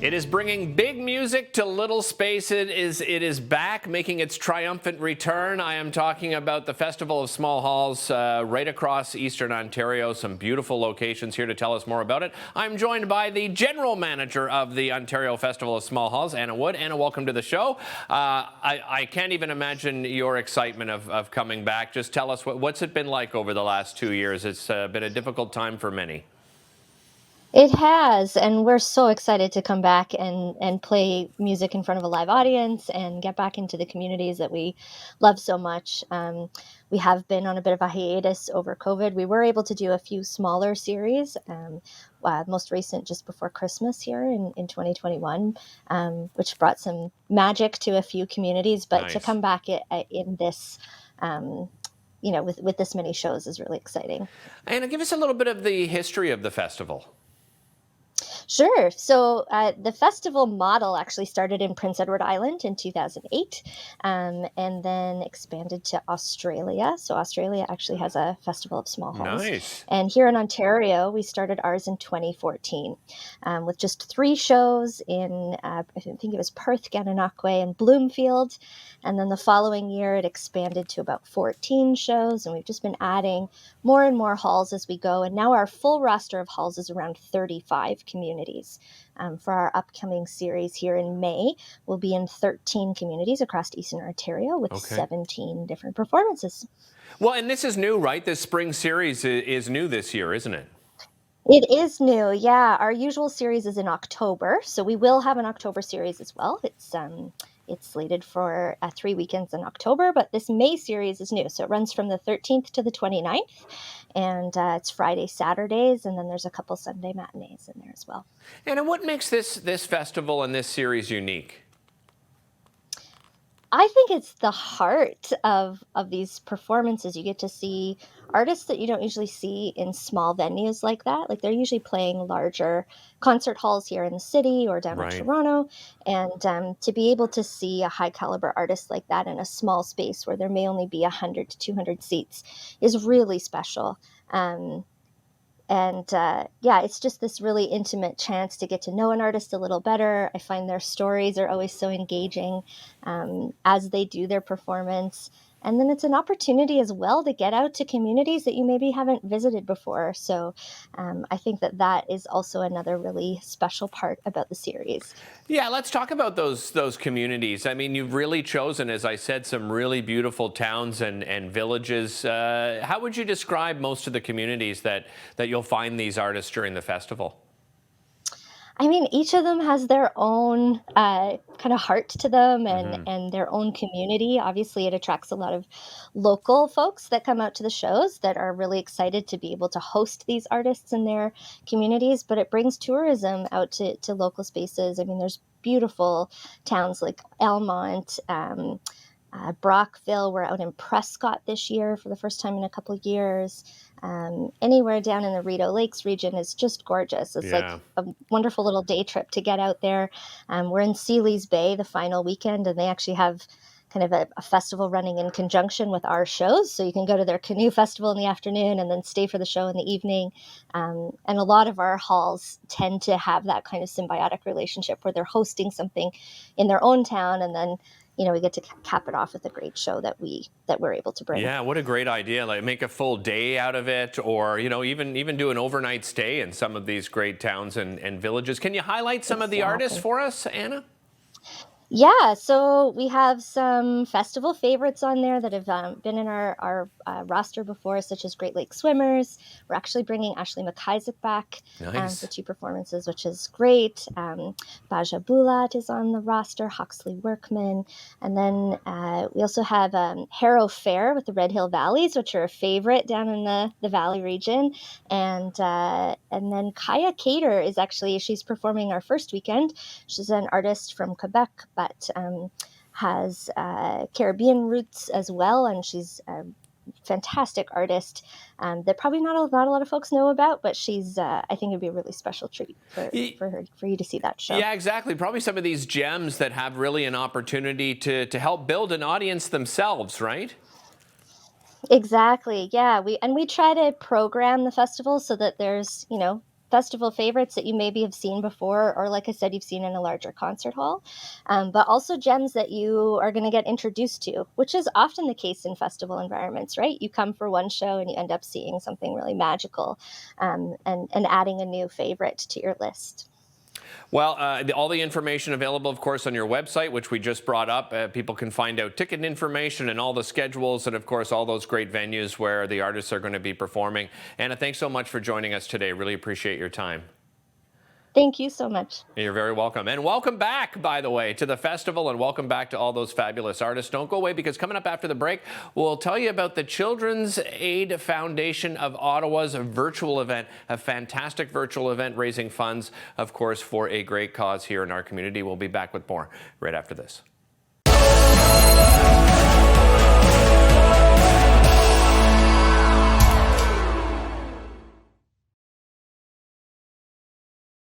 It is bringing big music to little space. It is back, making its triumphant return. I am talking about the Festival of Small Halls right across Eastern Ontario. Some beautiful locations. Here to tell us more about it, I'm joined by the general manager of the Ontario Festival of Small Halls, Anna Wood. Anna, welcome to the show. I can't even imagine your excitement of coming back. Just tell us what's it been like over the last 2 years. It's been a difficult time for many. It has, and we're so excited to come back and play music in front of a live audience and get back into the communities that we love so much. We have been on a bit of a hiatus over COVID. We were able to do a few smaller series, most recent just before Christmas here in 2021, which brought some magic to a few communities. But to Nice. come back in this, um, with this many shows is really exciting. Anna, give us a little bit of the history of the festival. Sure. So the festival model actually started in Prince Edward Island in 2008, and then expanded to Australia. So Australia actually has a festival of small halls. Nice. And here in Ontario, we started ours in 2014 with just three shows in, I think it was Perth, Gananoque, and Bloomfield. And then the following year, it expanded to about 14 shows. And we've just been adding more and more halls as we go. And now our full roster of halls is around 35 communities. For our upcoming series here in May, we'll be in 13 communities across Eastern Ontario with Okay. 17 different performances. Well, and this is new, right? This spring series is new this year, isn't it? It is new, yeah. Our usual series is in October, so we will have an October series as well. It's slated for 3 weekends in October, but this May series is new, so it runs from the 13th to the 29th, and it's Friday, Saturdays, and then there's a couple Sunday matinees in there as well. And what makes this festival and this series unique? I think it's the heart of these performances. You get to see artists that you don't usually see in small venues like that. Like they're usually playing larger concert halls here in the city or down in Right. Toronto, and to be able to see a high caliber artist like that in a small space where there may only be 100 to 200 seats is really special. Um, and yeah, it's just this really intimate chance to get to know an artist a little better. I find their stories are always so engaging as they do their performance. And then it's an opportunity as well to get out to communities that you maybe haven't visited before. So I think that is also another really special part about the series. Yeah, let's talk about those communities. I mean, you've really chosen, as I said, some really beautiful towns and villages. How would you describe most of the communities that you'll find these artists during the festival? I mean, each of them has their own kind of heart to them and Hmm. and their own community. Obviously, it attracts a lot of local folks that come out to the shows that are really excited to be able to host these artists in their communities. But it brings tourism out to local spaces. I mean, there's beautiful towns like Elmont. Brockville. We're out in Prescott this year for the first time in a couple of years. Anywhere down in the Rideau Lakes region is just gorgeous. It's like Yeah. a wonderful little day trip to get out there. We're in Sealy's Bay the final weekend, and they actually have kind of a festival running in conjunction with our shows. So you can go to their canoe festival in the afternoon and then stay for the show in the evening. And a lot of our halls tend to have that kind of symbiotic relationship where they're hosting something in their own town, and then we get to cap it off with a great show that we're able to bring. Yeah, what a great idea. Like make a full day out of it, or even do an overnight stay in some of these great towns and villages. Can you highlight some of the artists Exactly. for us, Anna? Yeah, so we have some festival favorites on there that have been in our roster before, such as Great Lake Swimmers. We're actually bringing Ashley McIsaac back for Nice. two performances, which is great. Baja Bulat is on the roster, Huxley Workman. And then we also have Harrow Fair with the Red Hill Valleys, which are a favorite down in the Valley region. And then Kaya Cater is she's performing our first weekend. She's an artist from Quebec, but has Caribbean roots as well, and she's a fantastic artist that probably not a lot of folks know about. But she's, I think, it'd be a really special treat for you to see that show. Yeah, exactly. Probably some of these gems that have really an opportunity to help build an audience themselves, right? Exactly. Yeah, we try to program the festival so that there's festival favorites that you maybe have seen before, or like I said, you've seen in a larger concert hall, but also gems that you are going to get introduced to, which is often the case in festival environments, right? You come for one show and you end up seeing something really magical, and adding a new favorite to your list. Well, all the information available, of course, on your website, which we just brought up. People can find out ticket information and all the schedules and, of course, all those great venues where the artists are going to be performing. Anna, thanks so much for joining us today. Really appreciate your time. Thank you so much. You're very welcome. And welcome back, by the way, to the festival, and welcome back to all those fabulous artists. Don't go away, because coming up after the break, we'll tell you about the Children's Aid Foundation of Ottawa's virtual event, a fantastic virtual event raising funds, of course, for a great cause here in our community. We'll be back with more right after this.